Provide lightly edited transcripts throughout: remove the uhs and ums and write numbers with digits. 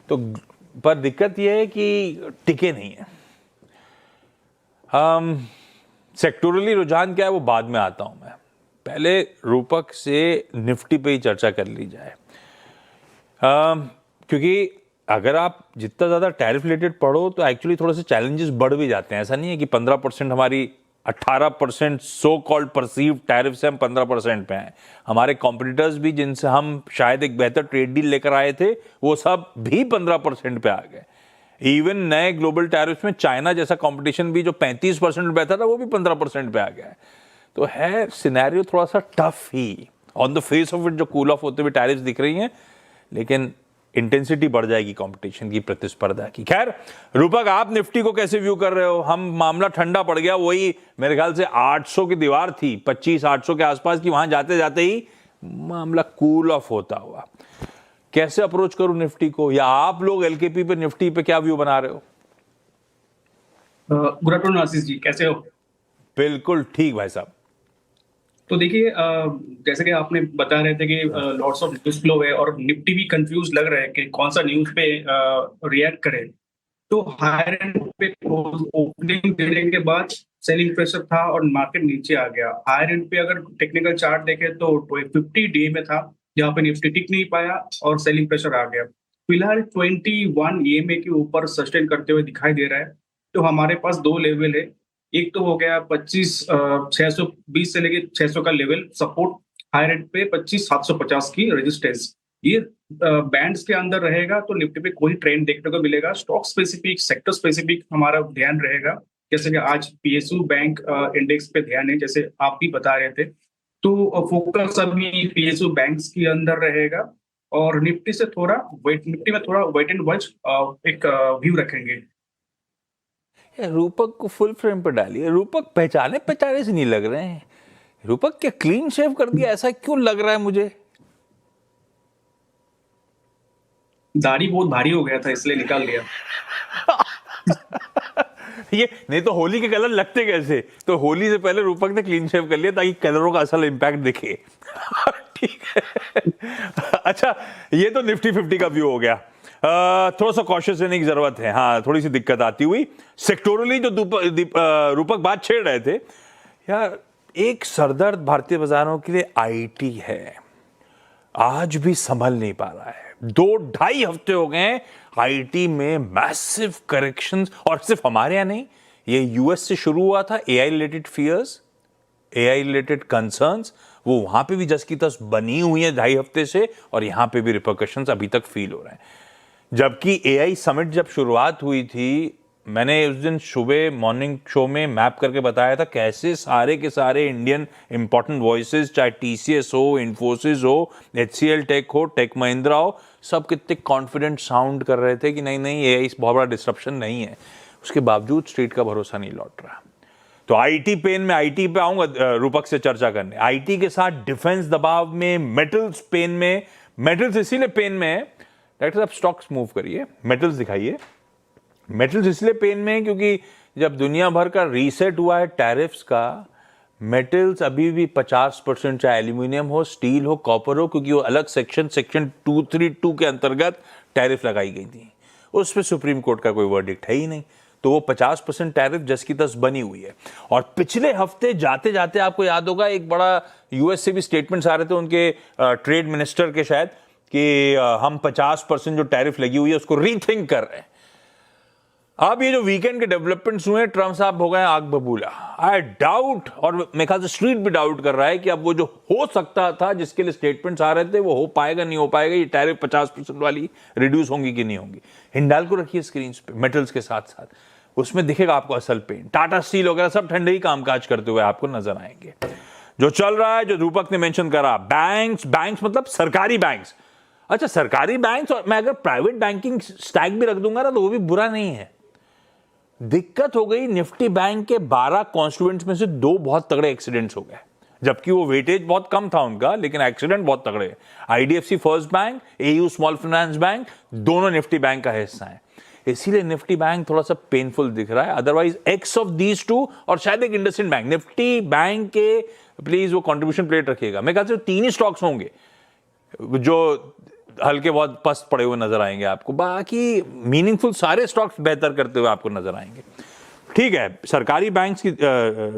तो पर दिक्कत यह है कि टिके नहीं है। सेक्टोरली रुझान क्या है वो बाद में आता हूं मैं, पहले रूपक से निफ्टी पे ही चर्चा कर ली जाए। क्योंकि अगर आप जितना ज़्यादा टैरिफ रिलेटेड पढ़ो तो एक्चुअली थोड़े से चैलेंजेस बढ़ भी जाते हैं। ऐसा नहीं है कि 15% हमारी 18% सो कॉल्ड परसीव टैरिफ से हम 15% पे हैं। हमारे कॉम्पिटिटर्स भी जिनसे हम शायद एक बेहतर ट्रेड डील लेकर आए थे वो सब भी 15% पे आ गए। इवन नए ग्लोबल टैरिफ में चाइना जैसा कंपटीशन भी जो 35% पे था वो भी 15% पे आ गया है। तो है सिनेरियो थोड़ा सा tough he. On the face of it जो कूल ऑफ होते हुए टैरिफ्स दिख रही हैं, लेकिन इंटेंसिटी बढ़ जाएगी कंपटीशन की, प्रतिस्पर्धा की। खैर रूपक, आप निफ्टी को कैसे व्यू कर रहे हो? हम मामला ठंडा पड़ गया, वही मेरे ख्याल से 800 की दीवार थी, 25-800 के आसपास की, वहां जाते जाते ही मामला कूल ऑफ होता हुआ। कैसे अप्रोच करूं निफ्टी को, या आप लोग एलकेपी पे निफ्टी पे क्या व्यू बना रहे हो? गुड आफ्टरनून आशीष जी, कैसे हो? बिल्कुल ठीक भाई साहब। तो देखिए, जैसे कि आपने बता रहे थे कि लॉट्स ऑफ न्यूज फ्लो है और निफ्टी भी कंफ्यूज लग रहा है कि कौन सा न्यूज पे रिएक्ट करे। तो हायर एंड पे ओपनिंग देने के बाद सेलिंग प्रेशर था और मार्केट नीचे आ गया। हायर एंड पे अगर टेक्निकल चार्ट देखें तो 50 डे में था जहां पे निफ्टी टिक नहीं पाया और सेलिंग प्रेशर आ गया। फिलहाल 21 ईएमए के ऊपर सस्टेन करते हुए दिखाई दे रहा है। तो हमारे पास दो लेवल है। एक तो हो गया 25,620 से लेके 600 का लेवल सपोर्ट, हायर एंड पे 25,750 की रेजिस्टेंस। ये बैंड्स के अंदर रहेगा तो निफ्टी पे कोई ट्रेंड देखने को मिलेगा। स्टॉक स्पेसिफिक, सेक्टर स्पेसिफिक हमारा ध्यान रहेगा। जैसे कि आज पीएसयू बैंक इंडेक्स पे ध्यान है, जैसे आप भी बता रहे थे। तो फोकस अभी पीएसयू बैंक्स के अंदर रहेगा और निफ्टी में थोड़ा वेट एंड वॉच एक व्यू रखेंगे। रूपक को फुल फ्रेम पर डालिए। रूपक पहचाने पहचाने से नहीं लग रहे हैं। रूपक क्या क्लीन शेव कर दिया, ऐसा क्यों लग रहा है मुझे? दाढ़ी बहुत भारी हो गया था इसलिए निकाल लिया। ये नहीं तो होली के कलर लगते कैसे? तो होली से पहले रूपक ने क्लीन शेव कर लिया ताकि कलरों का असल इंपैक्ट दिखे। ठीक है। अच्छा, ये तो निफ्टी 50 का व्यू हो गया। थोड़ा सा कॉशियस रहने की जरूरत है। हाँ, थोड़ी सी दिक्कत आती हुई सेक्टोरली जो रूपक बात छेड़ रहे थे यार, एक सरदर्द भारतीय बाजारों के लिए आईटी है। आज भी संभल नहीं पा रहा है। 2-2.5 हफ्ते हो गए आईटी में मैसिव करेक्शंस, और सिर्फ हमारे यहां नहीं, ये यूएस से शुरू हुआ था। AI related fears, AI related concerns, वो वहां पे भी जस की तस बनी हुई है 2.5 हफ्ते से, और यहां पे भी रिपरकशंस अभी तक फील हो रहे हैं। जबकि एआई समिट जब शुरुआत हुई थी, मैंने उस दिन सुबह मॉर्निंग शो में मैप करके बताया था कैसे सारे के सारे इंडियन इंपॉर्टेंट वॉइसेस, चाहे टीसीएस हो, इन्फोसिस हो, एचसीएल टेक हो, टेक महिंद्रा हो, सब कितने कॉन्फिडेंट साउंड कर रहे थे कि नहीं नहीं एआई बहुत बड़ा डिस्ट्रप्शन नहीं है। उसके बावजूद स्ट्रीट का भरोसा नहीं लौट रहा। तो आईटी पेन में, आईटी पे आऊंगा रूपक से चर्चा करने। आईटी के साथ डिफेंस दबाव में, मेटल्स पेन में। मेटल्स इसीलिए पेन में है, डॉक्टर साहब स्टॉक्स मूव करिए, मेटल्स दिखाइए। मेटल्स इसलिए पेन में है क्योंकि जब दुनिया भर का रीसेट हुआ है टैरिफ्स का, मेटल्स अभी भी 50%, चाहे एल्यूमिनियम हो, स्टील हो, कॉपर हो, क्योंकि वो अलग सेक्शन 232 के अंतर्गत टैरिफ लगाई गई थी। उस पर सुप्रीम कोर्ट का कोई वर्डिक्ट है ही नहीं, तो वो 50% टैरिफ जस की तस बनी हुई है। और पिछले हफ्ते जाते जाते आपको याद होगा एक बड़ा यूएस से भी स्टेटमेंट्स आ रहे थे उनके ट्रेड मिनिस्टर के, शायद कि हम 50% जो टैरिफ लगी हुई है उसको रीथिंक कर रहे हैं। अब ये जो वीकेंड के डेवलपमेंट्स हुए, ट्रम्प साहब हो गए आग बबूला। आई डाउट, और मेरे ख्याल से स्ट्रीट भी डाउट कर रहा है कि अब वो जो हो सकता था जिसके लिए स्टेटमेंट्स आ रहे थे वो हो पाएगा नहीं हो पाएगा। ये टैरिफ 50% वाली रिड्यूस होंगी कि नहीं होंगी। हिंडाल्को रखिए स्क्रीन पे मेटल्स के साथ साथ, उसमें दिखेगा आपको असल पेन। टाटा स्टील वगैरह सब ठंडे ही कामकाज करते हुए आपको नजर आएंगे। जो चल रहा है, जो रूपक ने मेंशन करा, बैंक्स मतलब सरकारी बैंक्स। अच्छा, सरकारी बैंक्स, और मैं अगर प्राइवेट बैंकिंग स्टैक भी रख दूंगा ना तो वो भी बुरा नहीं है। दिक्कत हो गई निफ्टी बैंक के 12 कॉन्स्टिट्यूएंट्स में से 2 बहुत तगड़े एक्सीडेंट्स हो गए, जबकि वो वेटेज बहुत कम था उनका, लेकिन एक्सीडेंट बहुत तगड़े। IDFC first bank, AU small finance bank, दोनों निफ्टी बैंक का हिस्सा है। इसीलिए निफ्टी बैंक थोड़ा सा पेनफुल दिख रहा है। Otherwise x of these two, और शायद एक इंडसइंड बैंक, निफ्टी बैंक के प्लीज वो कंट्रीब्यूशन प्लेट रखिएगा। मेरे ख्याल से 3 ही स्टॉक्स होंगे जो हल्के बहुत पस्त पड़े हुए नजर आएंगे आपको, बाकी मीनिंगफुल सारे स्टॉक्स बेहतर करते हुए आपको नजर आएंगे। ठीक है, सरकारी बैंक्स की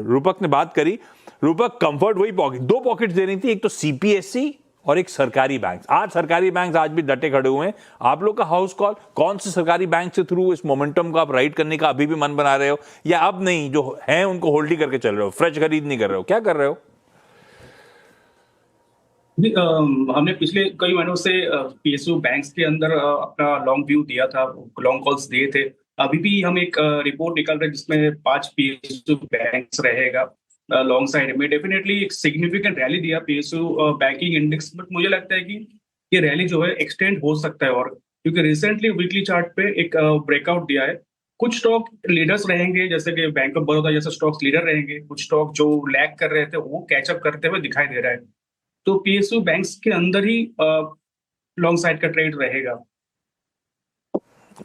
रूपक ने बात करी। रूपक, कंफर्ट वही पॉकेट, दो पॉकेट्स दे रही थी, एक तो सीपीएससी और एक सरकारी बैंक। आज सरकारी बैंक आज भी डटे खड़े हुए हैं। आप लोग का हाउस कॉल, कौन से सरकारी बैंक से थ्रू इस मोमेंटम को आप राइड करने का अभी भी मन बना रहे हो, या अब नहीं, जो है उनको होल्ड ही करके चल रहे हो, फ्रेश खरीद नहीं कर रहे हो, क्या कर रहे हो? हमने पिछले कई महीनों से पीएसयू बैंक्स के अंदर अपना लॉन्ग व्यू दिया था, लॉन्ग कॉल्स दिए थे। अभी भी हम एक रिपोर्ट निकाल रहे हैं जिसमें 5 पीएसयू बैंक्स रहेगा लॉन्ग साइड में। डेफिनेटली एक सिग्निफिकेंट रैली दिया पीएसयू बैंकिंग इंडेक्स, बट मुझे लगता है कि ये रैली जो है एक्सटेंड हो सकता है, और क्योंकि रिसेंटली वीकली चार्ट पे एक ब्रेकआउट दिया है। कुछ स्टॉक लीडर्स रहेंगे, जैसे कि बैंक ऑफ बड़ौदा जैसे स्टॉक्स लीडर रहेंगे, कुछ स्टॉक जो लैग कर रहे थे वो कैचअप करते हुए दिखाई दे रहा है। तो पीएसयू बैंक्स के अंदर ही लॉन्ग साइड का ट्रेड रहेगा।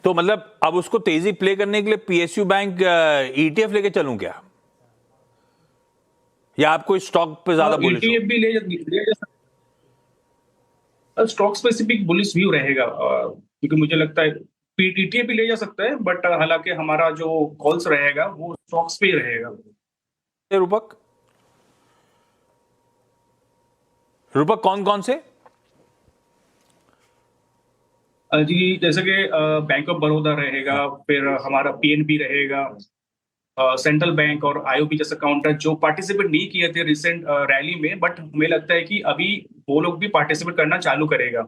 तो मतलब अब उसको तेजी प्ले करने के लिए पीएसयू बैंक ईटीएफ लेके चलूं क्या, या आपको इस स्टॉक पे ज्यादा बुलिश हो? ईटीएफ भी ले जा सकता, स्टॉक स्पेसिफिक बुलिश व्यू रहेगा, क्योंकि मुझे लगता है ईटीएफ भी ले जा सकता है, बट हालांकि हमारा जो कॉल्स रहेगा वो स्टॉक्स पे ही रहेगा। रूपक, रूपक कौन कौन से? जी, जैसे कि बैंक ऑफ बड़ौदा रहेगा, फिर हमारा पीएनबी रहेगा, सेंट्रल बैंक और आईओबी जैसे काउंटर जो पार्टिसिपेट नहीं किए थे रिसेंट रैली में, बट हमें लगता है कि अभी वो लोग भी पार्टिसिपेट करना चालू करेगा।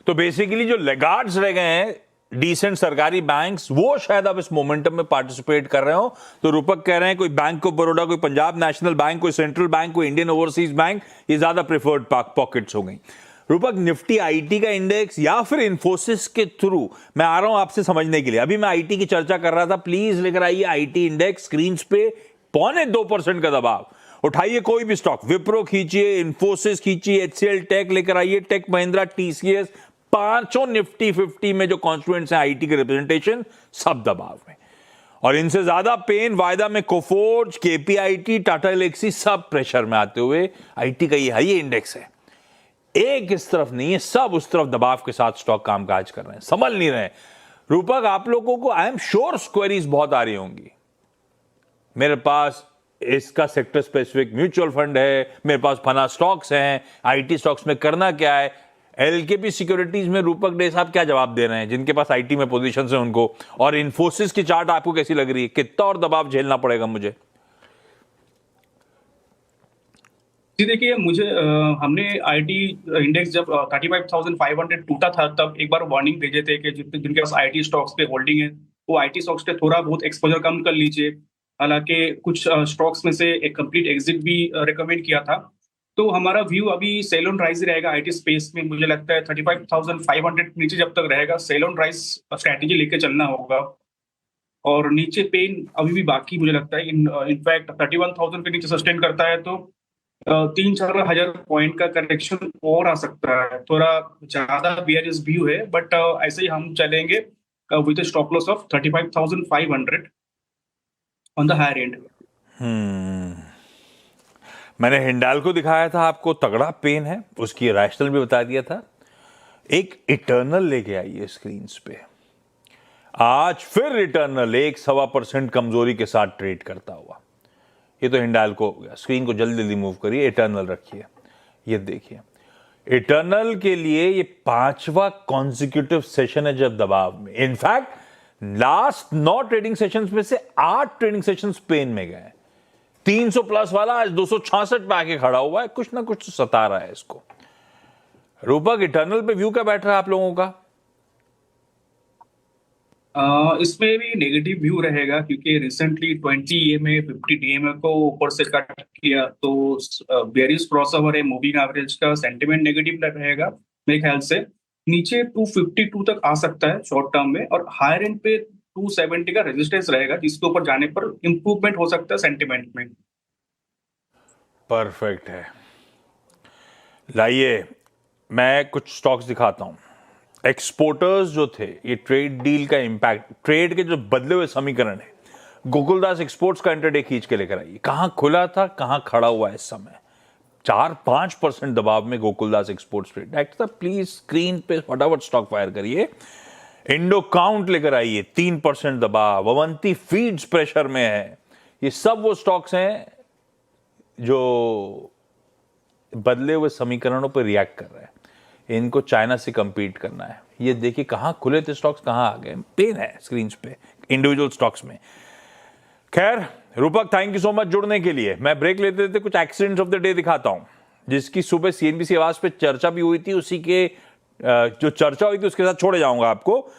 तो बेसिकली जो लेगार्ड्स रह गए हैं, डिसेंट सरकारी बैंक्स, वो शायद अब इस मोमेंटम में पार्टिसिपेट कर रहे हो। तो रूपक कह रहे हैं कोई बैंक ऑफ बड़ौदा, कोई पंजाब नेशनल बैंक, कोई सेंट्रल बैंक, कोई इंडियन ओवरसीज बैंक, ये ज्यादा प्रेफर्ड पॉकेट्स हो गई। रूपक, निफ्टी आईटी का इंडेक्स या फिर इन्फोसिस के थ्रू, मैं आ रहा हूं आपसे समझने के लिए। अभी मैं आईटी की चर्चा कर रहा था, प्लीज लेकर आइए आईटी इंडेक्स स्क्रीन पे। 0.25% का दबाव, उठाइए कोई भी स्टॉक, विप्रो खींचिए, इन्फोसिस खींचिए, एचसीएल टेक लेकर आइए, टेक महिंद्रा, टीसीएस, पांचों निफ्टी 50 में जो कॉन्स्टिट्यूएंट्स हैं आईटी के रिप्रेजेंटेशन, सब दबाव में। और इनसे ज्यादा पेन वायदा में कोफोर्ज, केपीआईटी, टाटा एलेक्सी, सब प्रेशर में आते हुए आईटी का ये इंडेक्स है। एक इस तरफ नहीं है, सब उस तरफ दबाव के साथ स्टॉक कामकाज कर रहे हैं, संभल नहीं रहे। रूपक, आप लोगों को आई एम श्योर क्वेरीज बहुत आ रही होंगी। मेरे पास इसका सेक्टर स्पेसिफिक म्यूचुअल फंड है, मेरे पास फना स्टॉक्स हैं, आईटी स्टॉक्स में करना क्या है। एलकेपी सिक्योरिटीज में रूपक डे साहब क्या जवाब दे रहे हैं, जिनके पास आईटी में पोजीशन है उनको? और इन्फोसिस की चार्ट आपको कैसी लग रही है, कितना और दबाव झेलना पड़ेगा मुझे? जी देखिए, मुझे हमने आईटी इंडेक्स जब 35,500 टूटा था, तब एक बार वार्निंग भेजे थे कि जिनके पास आईटी स्टॉक्स पे होल्डिंग है वो आईटी स्टॉक्स पे थोड़ा बहुत एक्सपोजर कम कर लीजिए। हालांकि कुछ स्टॉक्स में से एक कंप्लीट एग्जिट भी रिकमेंड किया था। तो हमारा व्यू अभी सेल ऑन राइज ही रहेगा आईटी स्पेस में। मुझे लगता है 35,500 नीचे जब तक रहेगा, सेल ऑन राइज स्ट्रैटेजी लेके चलना होगा। और नीचे पेन अभी भी बाकी मुझे लगता है, इनफैक्ट 31,000 के नीचे सस्टेन करता है तो 3-4 हजार पॉइंट का करेक्शन और आ सकता है। थोड़ा ज्यादा बियरिश व्यू है, बट ऐसे ही हम चलेंगे with stop loss of 35,500 on the higher end. मैंने हिंडाल्को दिखाया था आपको, तगड़ा पेन है, उसकी रैशनल भी बता दिया था। एक इटर्नल लेके आइए स्क्रीन पे। आज फिर इटर्नल 1-1.25% कमजोरी के साथ ट्रेड करता हुआ। ये तो हिंडाल्को हो गया। स्क्रीन को जल्दी जल्दी मूव करिए, इटर्नल रखिए। ये देखिए, इटर्नल के लिए ये 5वां कॉन्जिक्यूटिव सेशन है जब दबाव में। इनफैक्ट लास्ट 9 ट्रेडिंग सेशंस में से 8 ट्रेडिंग सेशंस पेन में गए। 300 प्लस वाला आज 266 पे आके खड़ा हुआ है, कुछ ना कुछ तो सता रहा है इसको। रूपक, इटर्नल पे व्यू क्या बैठ रहा है आप लोगों का? इसमें भी नेगेटिव व्यू रहेगा, क्योंकि रिसेंटली 20 EMA 50 DMA को ऊपर से कट किया, तो बेरिश क्रॉसओवर है, मूविंग एवरेज का सेंटीमेंट नेगेटिव रहेगा मेरे ख्याल से। नीचे 252 तक आ सकता है शॉर्ट टर्म में, और हायर एंड पे 270 का रेजिस्टेंस रहेगा, जिसके ऊपर जाने पर इंप्रूवमेंट हो सकता है सेंटीमेंट में। परफेक्ट है। लाइए मैं कुछ स्टॉक्स दिखाता हूं। एक्सपोर्टर्स जो थे, ये ट्रेड डील का इंपैक्ट, ट्रेड के जो बदले हुए समीकरण है, गोकुलदास एक्सपोर्ट्स का इंटरडे खींच के लेकर आइए। कहां खुला था, कहां खड़ा हुआ है इस समय। 4-5% दबाव में गोकुलदास एक्सपोर्ट्स ट्रेड। डायरेक्टर साहब प्लीज स्क्रीन पे फटाफट स्टॉक फायर करिए। इंडो काउंट लेकर आइए, 3% दबाव। अवंती फीड्स प्रेशर में है। ये सब वो स्टॉक्स हैं जो बदले हुए समीकरणों पर रिएक्ट कर रहे हैं। इनको चाइना से कंपीट करना है। ये देखिए कहां खुले थे स्टॉक्स, कहां आ गए। पेन है स्क्रीन पे इंडिविजुअल स्टॉक्स में। खैर रूपक, थैंक यू सो मच जुड़ने के लिए। मैं ब्रेक लेते लेते कुछ एक्सीडेंट्स ऑफ द डे दिखाता हूं, जिसकी सुबह सीएनबीसी आवाज पे चर्चा भी हुई थी। उसी के जो चर्चा हुई थी उसके साथ छोड़े जाऊंगा आपको।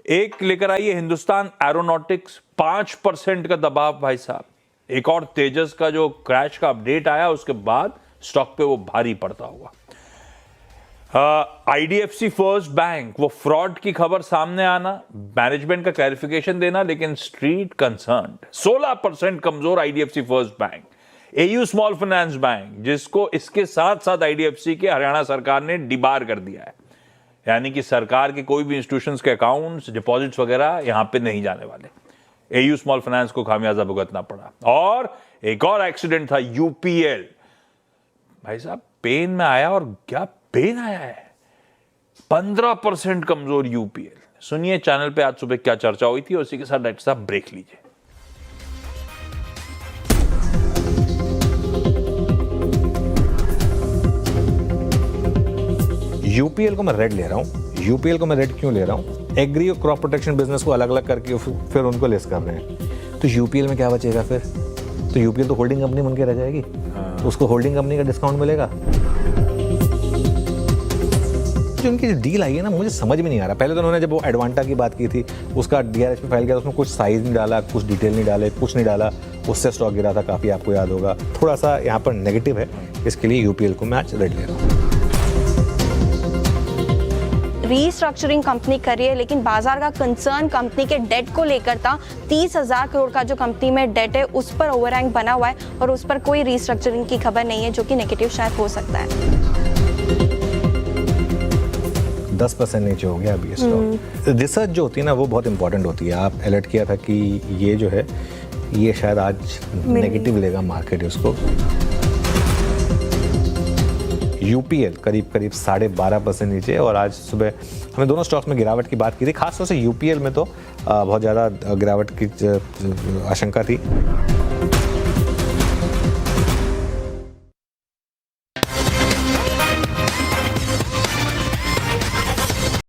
एक लेकर आइए हिंदुस्तान एरोनॉटिक्स, 5% का दबाव भाई साहब। एक और तेजस का जो क्रैश का अपडेट आया उसके बाद स्टॉक पे वो भारी पड़ता हुआ। आईडीएफसी फर्स्ट बैंक, वो फ्रॉड की खबर सामने आना, मैनेजमेंट का क्लैरिफिकेशन देना, लेकिन स्ट्रीट कंसर्न्ड। 16% कमजोर IDFC first bank. AU small finance bank, जिसको इसके साथ साथ आईडीएफसी के हरियाणा सरकार ने डिबार कर दिया है, यानी कि सरकार के कोई भी इंस्टीट्यूशंस के अकाउंट्स, डिपॉजिट्स वगैरह यहां पे नहीं जाने वाले। एयू स्मॉल फाइनेंस को खामियाजा भुगतना पड़ा। और एक और एक्सीडेंट था यूपीएल। भाई साहब पेन में आया, और क्या पेन आया है। 15% कमजोर यूपीएल। सुनिए चैनल पे आज सुबह क्या चर्चा हुई थी, उसी के साथ डायरेक्टर साहब ब्रेक लीजिए। यूपीएल को मैं रेड ले रहा हूँ। यूपीएल को मैं रेड क्यों ले रहा हूँ? एग्री और क्रॉप प्रोटेक्शन बिजनेस को अलग अलग करके फिर उनको लिस्ट कर रहे हैं। तो यूपीएल में क्या बचेगा फिर? तो यूपीएल तो होल्डिंग कंपनी बन के रह जाएगी। तो उसको होल्डिंग कंपनी का डिस्काउंट मिलेगा। जो उनकी डील आई है ना, मुझे समझ में नहीं आ रहा। पहले तो उन्होंने जब वो एडवांटा की बात की थी, उसका डीआरएच में फाइल किया, उसमें कुछ साइज नहीं डाला, कुछ डिटेल नहीं डाले, कुछ नहीं डाला, उससे स्टॉक गिरा था काफ़ी, आपको याद होगा। थोड़ा सा यहाँ पर नेगेटिव है, इसके लिए यूपीएल को मैं आज रेड ले रहा हूँ। रीस्ट्रक्चरिंग कंपनी करी है, लेकिन बाजार का कंसर्न कंपनी के डेट को लेकर था। 30,000 करोड़ का जो कंपनी में डेट है उस पर ओवरहैंग बना हुआ है, और उस पर कोई रीस्ट्रक्चरिंग की खबर नहीं है, जो कि नेगेटिव शायद हो सकता है। 10% नीचे हो गया अभी स्टॉक। रिसर्च जो होती है ना, वो बहुत इंपॉर्टेंट होती है। आप अलर्ट किया था कि ये जो है ये शायद आज नेगेटिव लेगा मार्केट उसको। यूपीएल करीब 12.5% नीचे, और आज सुबह हमें दोनों स्टॉक्स में गिरावट की बात की थी। खासतौर से यूपीएल में तो बहुत ज़्यादा गिरावट की आशंका थी।